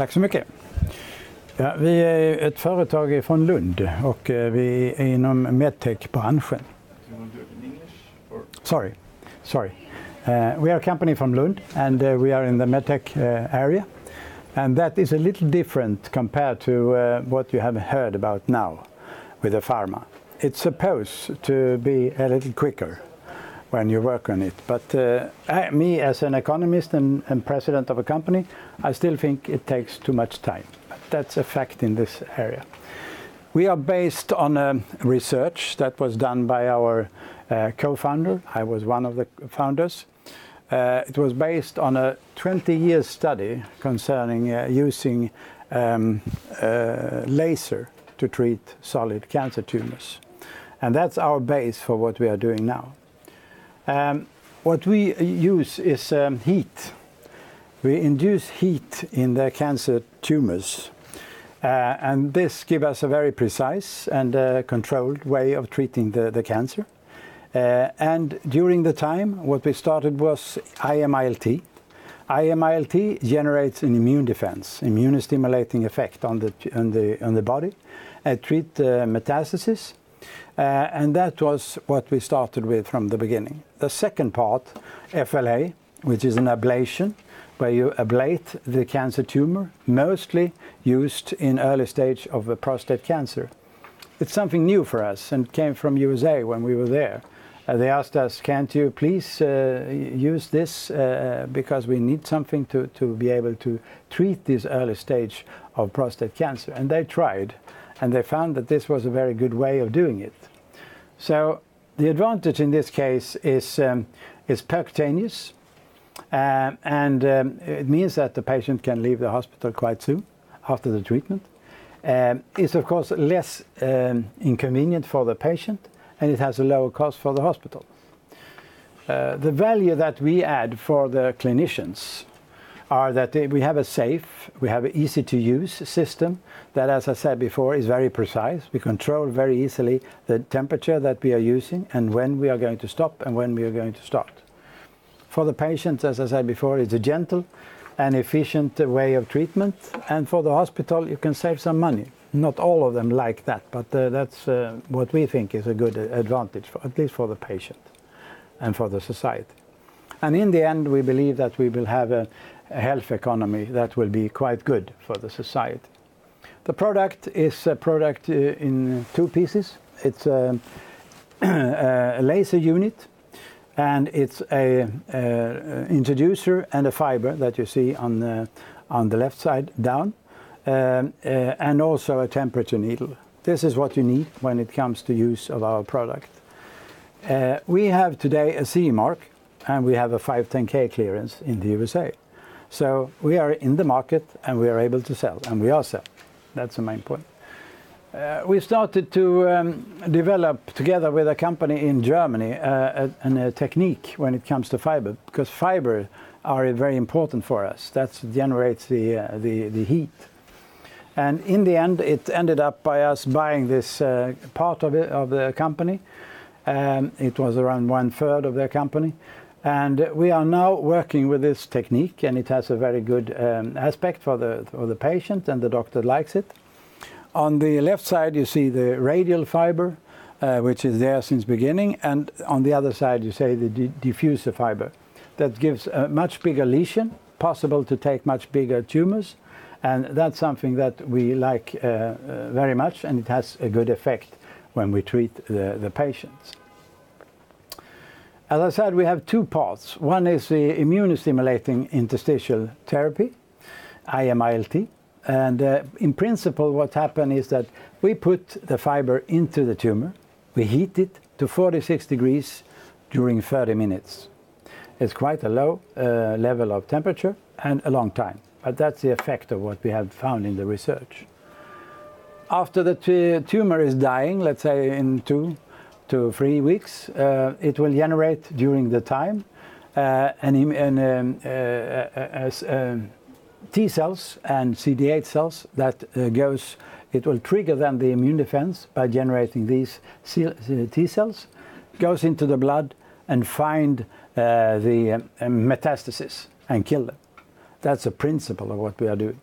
Tack så mycket. Ja, vi är ett företag från Lund och vi är inom medtech-branschen. Sorry. We are a company from Lund and we are in the medtech area. And that is a little different compared to what you have heard about now with the pharma. It's supposed to be a little quicker when you work on it. But me as an economist and president of a company, I still think it takes too much time. But that's a fact in this area. We are based on a research that was done by our co-founder. I was one of the founders. It was based on a 20-year study concerning using laser to treat solid cancer tumors. And that's our base for what we are doing now. What we use is heat. We induce heat in the cancer tumors. And this gives us a very precise and controlled way of treating the cancer. And during the time, what we started was IMILT. IMILT generates an immune defense, immunostimulating effect on the body, treat metastasis. And that was what we started with from the beginning. The second part, FLA, which is an ablation, where you ablate the cancer tumor, mostly used in early stage of prostate cancer. It's something new for us and came from USA when we were there. They asked us, can't you please use this because we need something to be able to treat this early stage of prostate cancer. And they tried, and they found that this was a very good way of doing it. So the advantage in this case is percutaneous, and it means that the patient can leave the hospital quite soon after the treatment. It's of course less inconvenient for the patient, and it has a lower cost for the hospital. The value that we add for the clinicians are that we have a safe, we have an easy-to-use system that, as I said before, is very precise. We control very easily the temperature that we are using and when we are going to stop and when we are going to start. For the patients, as I said before, it's a gentle and efficient way of treatment, and for the hospital you can save some money. Not all of them like that, but that's what we think is a good advantage, at least for the patient and for the society. And in the end, we believe that we will have a health economy that will be quite good for the society. The product is a product in two pieces. It's a laser unit, and it's a introducer and a fiber that you see on the left side down. And also a temperature needle. This is what you need when it comes to use of our product. We have today a CE mark and we have a 510K clearance in the USA. So we are in the market and we are able to sell, and we are selling. That's the main point. We started to develop together with a company in Germany a technique when it comes to fiber, because fiber are very important for us. That generates the heat. And in the end, it ended up by us buying this part of the company. It was around 1/3 of their company. And we are now working with this technique, and it has a very good aspect for the patient, and the doctor likes it. On the left side, you see the radial fiber, which is there since beginning. And on the other side, you see the diffuser fiber. That gives a much bigger lesion, possible to take much bigger tumors. And that's something that we like very much, and it has a good effect when we treat the patients. As I said, we have two parts. One is the immunostimulating interstitial therapy, IMILT. And in principle, what happens is that we put the fiber into the tumor, we heat it to 46 degrees during 30 minutes. It's quite a low level of temperature and a long time. But that's the effect of what we have found in the research. After the tumor is dying, let's say in 2 to 3 weeks, it will generate during the time T cells and CD8 cells that it will trigger then the immune defense by generating these T cells, goes into the blood and find the metastasis and kill them. That's a principle of what we are doing.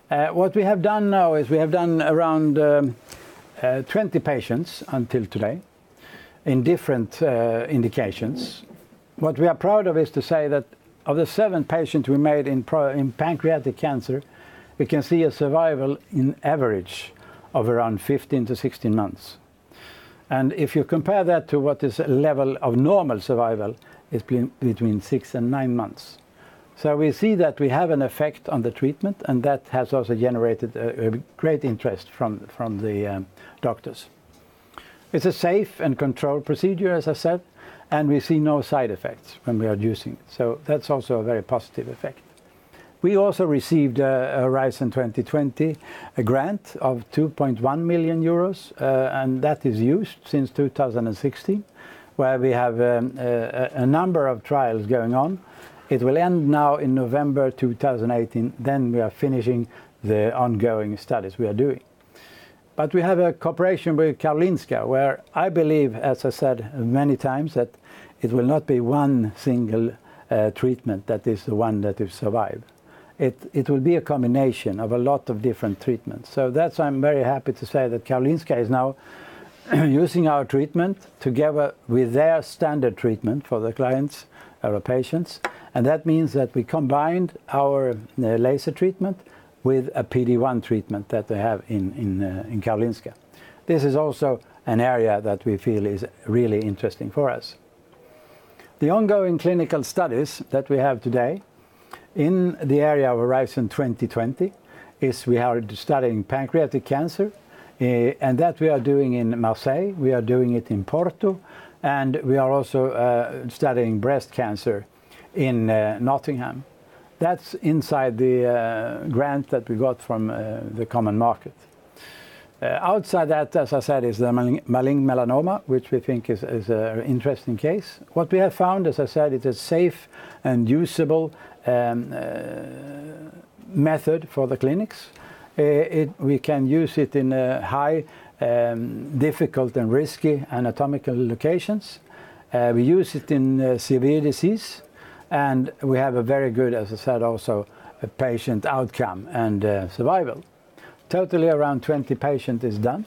What we have done now is we have done around 20 patients until today in different indications. What we are proud of is to say that of the 7 patients we made in pancreatic cancer, we can see a survival in average of around 15 to 16 months. And if you compare that to what is a level of normal survival, it's between 6 and 9 months. So we see that we have an effect on the treatment, and that has also generated a great interest from the doctors. It's a safe and controlled procedure, as I said, and we see no side effects when we are using it. So that's also a very positive effect. We also received a Horizon 2020 a grant of 2.1 million euros, and that is used since 2016, where we have a number of trials going on. It will end now in November 2018, then we are finishing the ongoing studies we are doing. But we have a cooperation with Karolinska, where I believe, as I said many times, that it will not be one single treatment that is the one that will survive. It will be a combination of a lot of different treatments. So that's why I'm very happy to say that Karolinska is now using our treatment together with their standard treatment for the clients, our patients. And that means that we combined our laser treatment with a PD-1 treatment that they have in Karolinska. This is also an area that we feel is really interesting for us. The ongoing clinical studies that we have today in the area of Horizon 2020 is we are studying pancreatic cancer, and that we are doing in Marseille, we are doing it in Porto, and we are also studying breast cancer in Nottingham. That's inside the grant that we got from the common market. Outside that, as I said, is the malignant melanoma, which we think is an interesting case. What we have found, as I said, is a safe and usable method for the clinics. We can use it in high, difficult and risky anatomical locations. We use it in severe disease, and we have a very good, as I said, also a patient outcome and survival. Totally around 20 patients is done.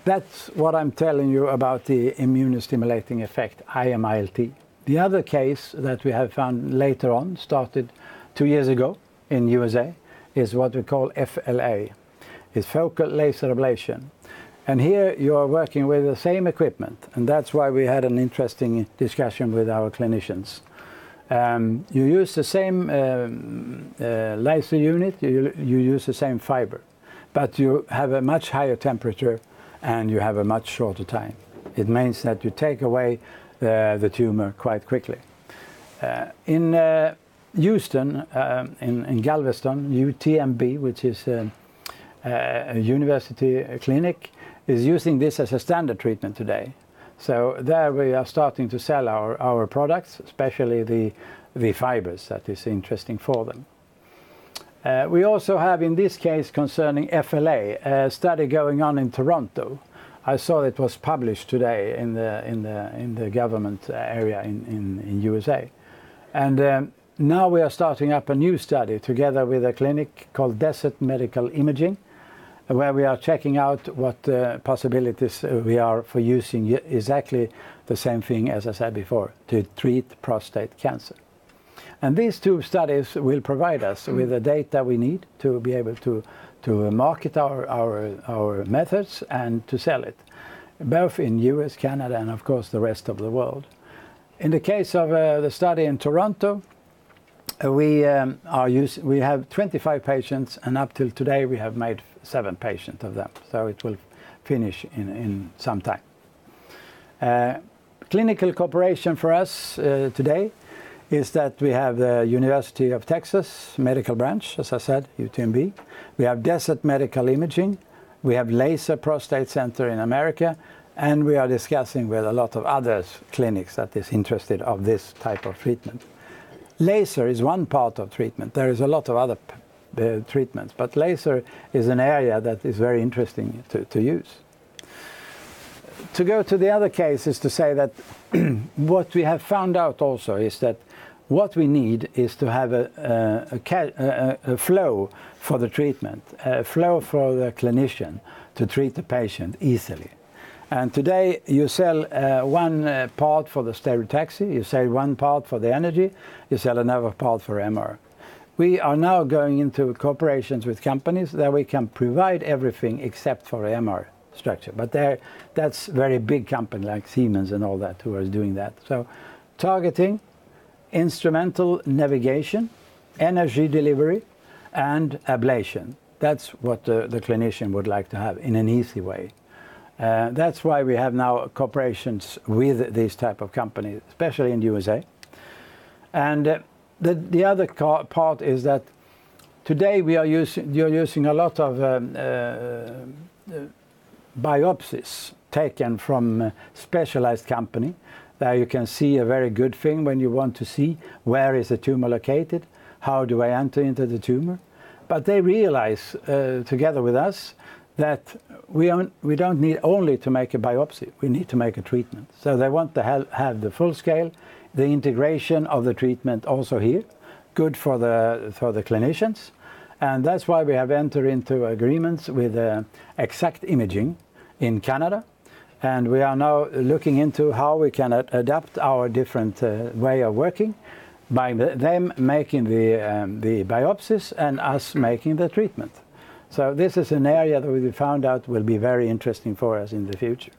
That's what I'm telling you about the immunostimulating effect, IMILT. The other case that we have found later on, started 2 years ago in USA, is what we call FLA. It's focal laser ablation. And here you are working with the same equipment, and that's why we had an interesting discussion with our clinicians. You use the same laser unit, you use the same fiber, but you have a much higher temperature and you have a much shorter time. It means that you take away the tumor quite quickly. In Houston, in Galveston, UTMB, which is a university clinic, is using this as a standard treatment today. So there we are starting to sell our products, especially the fibers that is interesting for them. We also have, in this case concerning FLA, a study going on in Toronto. I saw it was published today in the government area in USA. And now we are starting up a new study together with a clinic called Desert Medical Imaging, where we are checking out what possibilities we are for using exactly the same thing as I said before, to treat prostate cancer. And these 2 studies will provide us with the data we need to be able to market our methods and to sell it, both in US, Canada, and of course the rest of the world. In the case of the study in Toronto, we have 25 patients, and up till today we have made 7 patients of them, so it will finish in some time. Clinical cooperation for us today is that we have the University of Texas Medical Branch, as I said, UTMB. We have Desert Medical Imaging. We have Laser Prostate Center in America. And we are discussing with a lot of other clinics that is interested of this type of treatment. Laser is one part of treatment. There is a lot of other treatments, but laser is an area that is very interesting to use. To go to the other case is to say that what we have found out also is that what we need is to have a flow for the treatment, a flow for the clinician to treat the patient easily. And today you sell one part for the stereotaxy, you sell one part for the energy, you sell another part for MR. We are now going into cooperations with companies that we can provide everything except for MR structure. But that's very big company like Siemens and all that who are doing that. So targeting, instrumental navigation, energy delivery, and ablation. That's what the clinician would like to have in an easy way. That's why we have now cooperations with these type of companies, especially in the USA. And the other part is that today you're using a lot of biopsies taken from specialized company. There you can see a very good thing when you want to see where is the tumor located, how do I enter into the tumor. But they realize together with us that we don't need only to make a biopsy, we need to make a treatment. So they want to have the full scale, the integration of the treatment also here, good for the clinicians. And that's why we have entered into agreements with Exact Imaging in Canada. And we are now looking into how we can adapt our different way of working by them making the biopsies and us making the treatment. So this is an area that we found out will be very interesting for us in the future.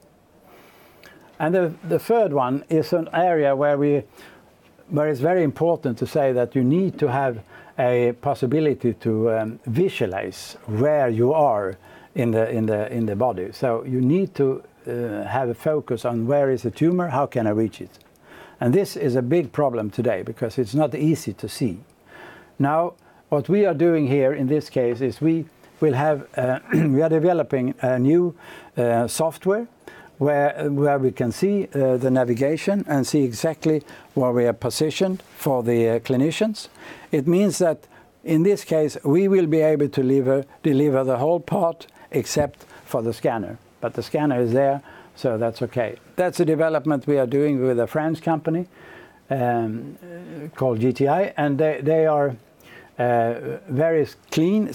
And the third one is an area where it's very important to say that you need to have a possibility to visualize where you are in the body. So you need to have a focus on where is the tumor, how can I reach it? And this is a big problem today because it's not easy to see. Now, what we are doing here in this case is we are developing a new software where we can see the navigation and see exactly where we are positioned for the clinicians. It means that in this case we will be able to deliver the whole part except for the scanner. But the scanner is there, so that's okay. That's a development we are doing with a French company called GTI, and they are very keen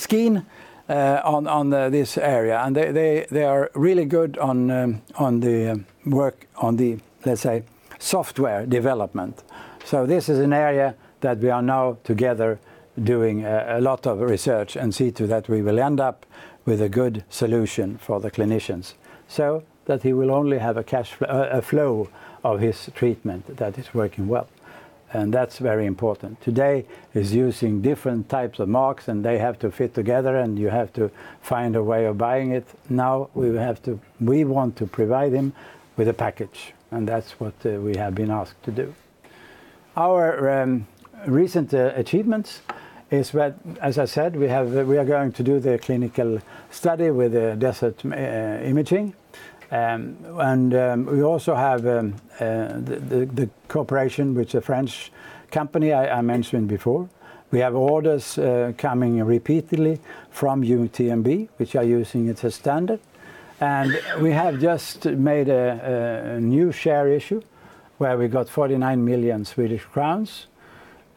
on this area, and they are really good on the work on the, let's say, software development. So this is an area that we are now together doing a lot of research and see to that we will end up with a good solution for the clinicians, so that he will only have a flow of his treatment that is working well. And that's very important. Today is using different types of marks and they have to fit together and you have to find a way of buying it. Now we want to provide him with a package, and that's what we have been asked to do. Our recent achievements is that, as I said, we are going to do the clinical study with the desert imaging. We also have the cooperation with a French company I mentioned before. We have orders coming repeatedly from UTMB, which are using it as standard. And we have just made a new share issue where we got 49 million Swedish crowns.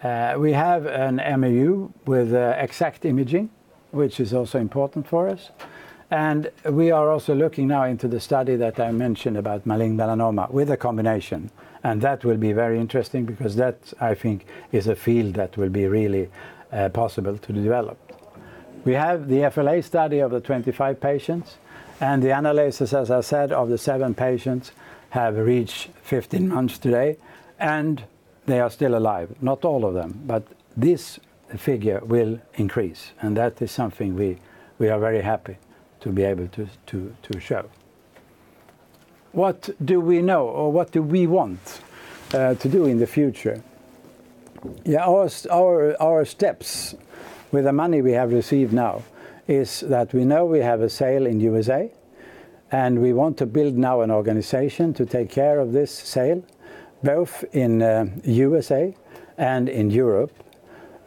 We have an MOU with Exact Imaging, which is also important for us. And we are also looking now into the study that I mentioned about malignant melanoma with a combination. And that will be very interesting because that, I think, is a field that will be really possible to develop. We have the FLA study of the 25 patients, and the analysis, as I said, of the 7 patients have reached 15 months today, and they are still alive. Not all of them, but this figure will increase, and that is something we are very happy to be able to show. What do we know, or what do we want to do in the future? Yeah, our steps with the money we have received now is that we know we have a sale in USA, and we want to build now an organization to take care of this sale, both in USA and in Europe.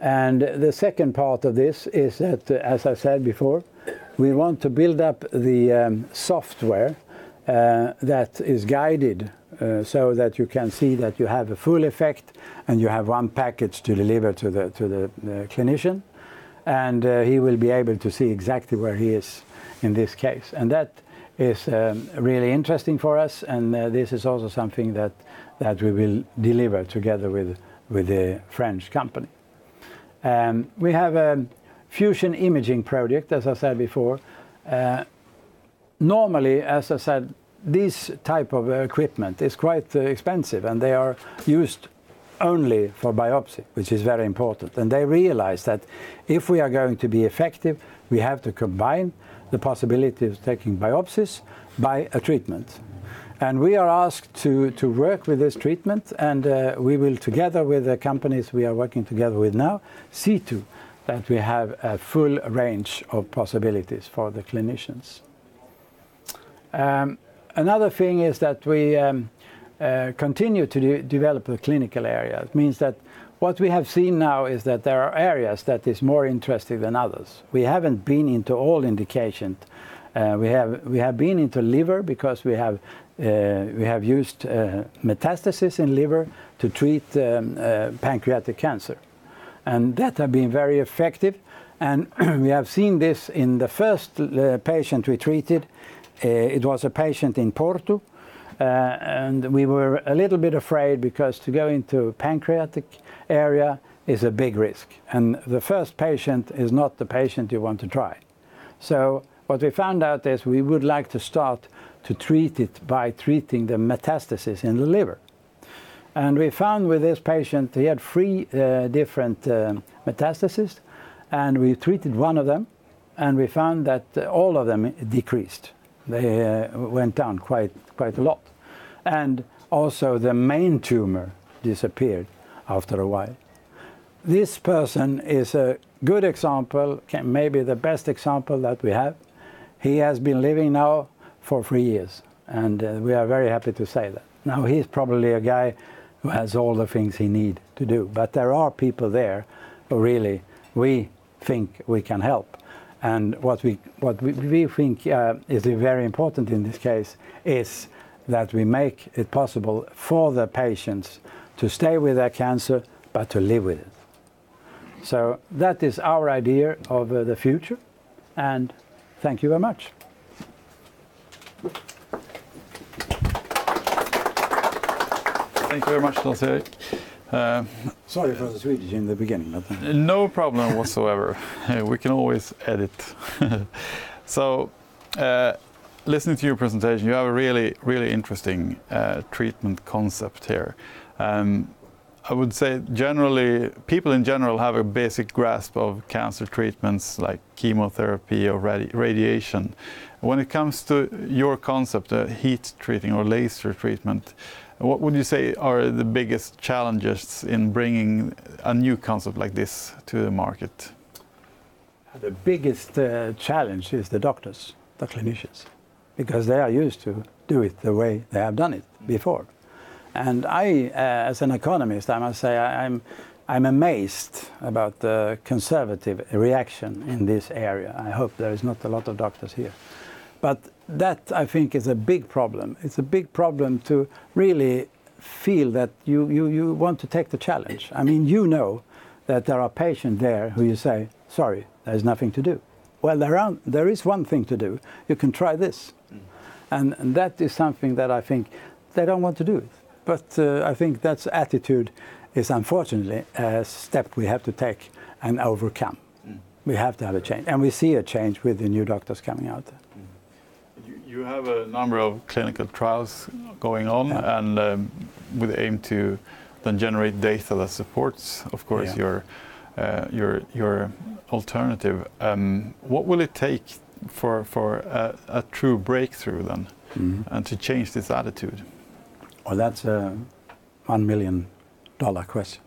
And the second part of this is that, as I said before, we want to build up the software that is guided so that you can see that you have a full effect and you have one package to deliver to the clinician, and he will be able to see exactly where he is in this case. And that is really interesting for us, and this is also something that we will deliver together with the French company. We have a fusion imaging project, as I said before. Normally, as I said, this type of equipment is quite expensive, and they are used only for biopsy, which is very important. And they realize that if we are going to be effective, we have to combine the possibility of taking biopsies by a treatment. And we are asked to work with this treatment, and we will, together with the companies we are working together with now, see to that we have a full range of possibilities for the clinicians. Another thing is that we continue to develop the clinical area. It means that what we have seen now is that there are areas that is more interesting than others. We haven't been into all indications. We have been into liver because we have used metastasis in liver to treat pancreatic cancer, and that have been very effective. And we have seen this in the first patient we treated. It was a patient in Porto, and we were a little bit afraid because to go into pancreatic area is a big risk, and the first patient is not the patient you want to try. So what we found out is we would like to start to treat it by treating the metastasis in the liver. And we found with this patient he had 3 different metastases, and we treated one of them, and we found that all of them decreased. They went down quite a lot. And also the main tumor disappeared after a while. This person is a good example, maybe the best example that we have. He has been living now for 3 years, and we are very happy to say that. Now he's probably a guy who has all the things he needs to do, but there are people there who really we think we can help. And what we think is very important in this case is that we make it possible for the patients to stay with their cancer, but to live with it. So that is our idea of the future, and thank you very much. Thank you very much, Lars-Erik. Sorry for the Swedish in the beginning. But no problem whatsoever. We can always edit. So, listening to your presentation, you have a really interesting treatment concept here. I would say generally, people in general have a basic grasp of cancer treatments like chemotherapy or radiation. When it comes to your concept, heat treating or laser treatment, what would you say are the biggest challenges in bringing a new concept like this to the market? The biggest challenge is the doctors, the clinicians, because they are used to do it the way they have done it before. And I, as an economist, I must say I'm amazed about the conservative reaction in this area. I hope there is not a lot of doctors here. But that, I think, is a big problem. It's a big problem to really feel that you want to take the challenge. I mean, you know that there are patients there who you say, sorry, there's nothing to do. Well, there is one thing to do. You can try this. And that is something that I think they don't want to do it. But I think that attitude is unfortunately a step we have to take and overcome. We have to have a change. And we see a change with the new doctors coming out. You have a number of clinical trials going on, yeah, and with the aim to then generate data that supports, of course, yeah, your alternative. What will it take for a true breakthrough then, and to change this attitude? Well, that's a $1 million question.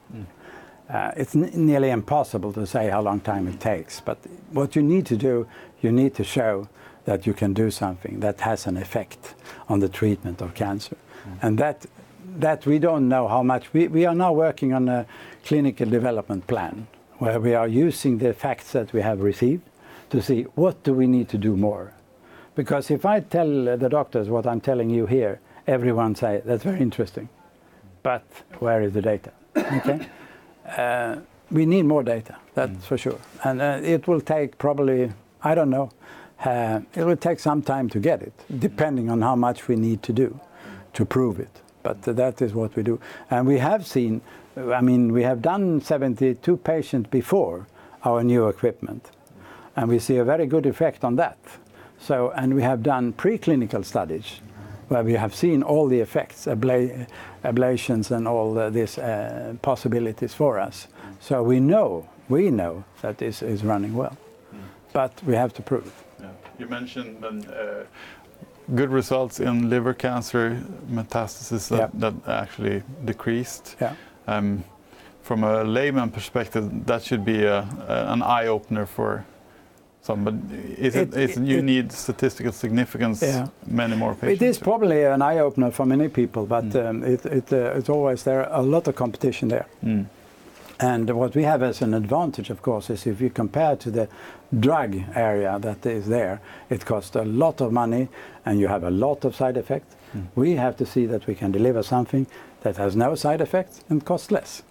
It's nearly impossible to say how long time it takes, but what you need to do, you need to show that you can do something that has an effect on the treatment of cancer. And that we don't know how much. We are now working on a clinical development plan where we are using the facts that we have received to see what do we need to do more. Because if I tell the doctors what I'm telling you here, everyone say that's very interesting, but where is the data? Okay, we need more data, that's for sure, and it will take probably, I don't know, it will take some time to get it, depending on how much we need to do to prove it. But that is what we do, and we have seen. I mean, we have done 72 patients before our new equipment, and we see a very good effect on that. So, and we have done preclinical studies where we have seen all the effects, ablations and all these possibilities for us. So we know that this is running well, but we have to prove it. Yeah. You mentioned good results in liver cancer metastasis that actually decreased. Yeah. From a layman perspective, that should be an eye-opener for some. But you need statistical significance, many more patients. It is probably an eye-opener for many people, but it's always there a lot of competition there. And what we have as an advantage, of course, is if you compare to the drug area that is there, it costs a lot of money and you have a lot of side effects. We have to see that we can deliver something that has no side effects and costs less.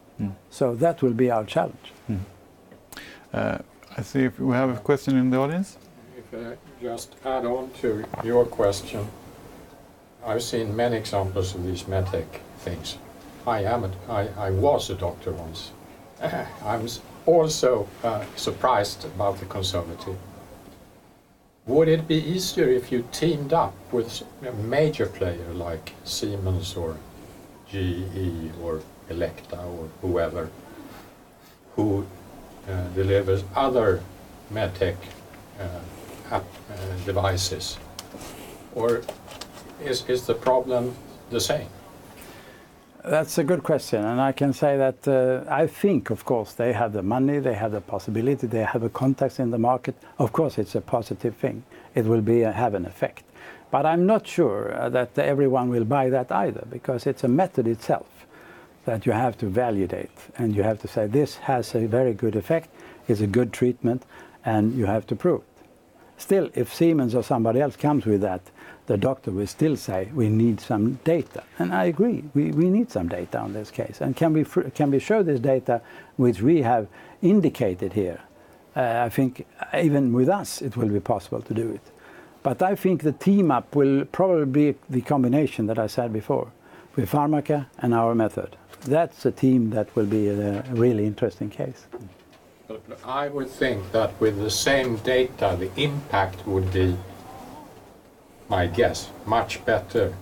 So that will be our challenge. I see if we have a question in the audience. If I just add on to your question, I've seen many examples of these medtech things. I was a doctor once. I'm also surprised about the conservative. Would it be easier if you teamed up with a major player like Siemens or GE or Elekta or whoever, who delivers other medtech devices? Or is the problem the same? That's a good question, and I can say that I think, of course, they have the money, they have the possibility, they have the contacts in the market. Of course, it's a positive thing. It will have an effect. But I'm not sure that everyone will buy that either, because it's a method itself that you have to validate, and you have to say this has a very good effect, it's a good treatment, and you have to prove it. Still, if Siemens or somebody else comes with that, the doctor will still say we need some data, and I agree. We need some data on this case, and can we show this data which we have indicated here? I think even with us it will be possible to do it. But I think the team up will probably be the combination that I said before, with Pharmaca and our method. That's a team that will be a really interesting case. But I would think that with the same data, the impact would be, my guess, much better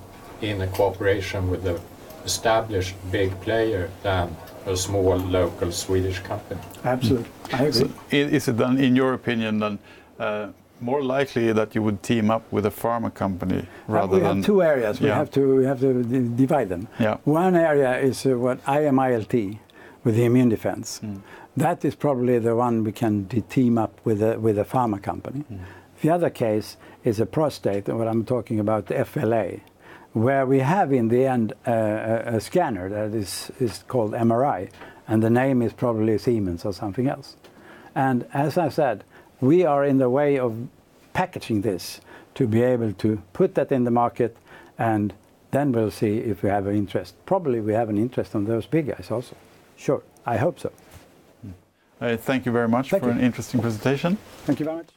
in a cooperation with an established big player than a small local Swedish company. Absolutely, I agree. So is it then, in your opinion, then more likely that you would team up with a pharma company rather than? We have two areas. We have to divide them. Yeah. One area is what IMILT with the immune defense. That is probably the one we can team up with a pharma company. The other case is a prostate, what I'm talking about, the FLA, where we have in the end a scanner that is called MRI, and the name is probably Siemens or something else. And as I said, we are in the way of packaging this to be able to put that in the market, and then we'll see if we have an interest. Probably we have an interest on those big guys also. Sure, I hope so. Thank you very much for an interesting presentation. Thank you very much.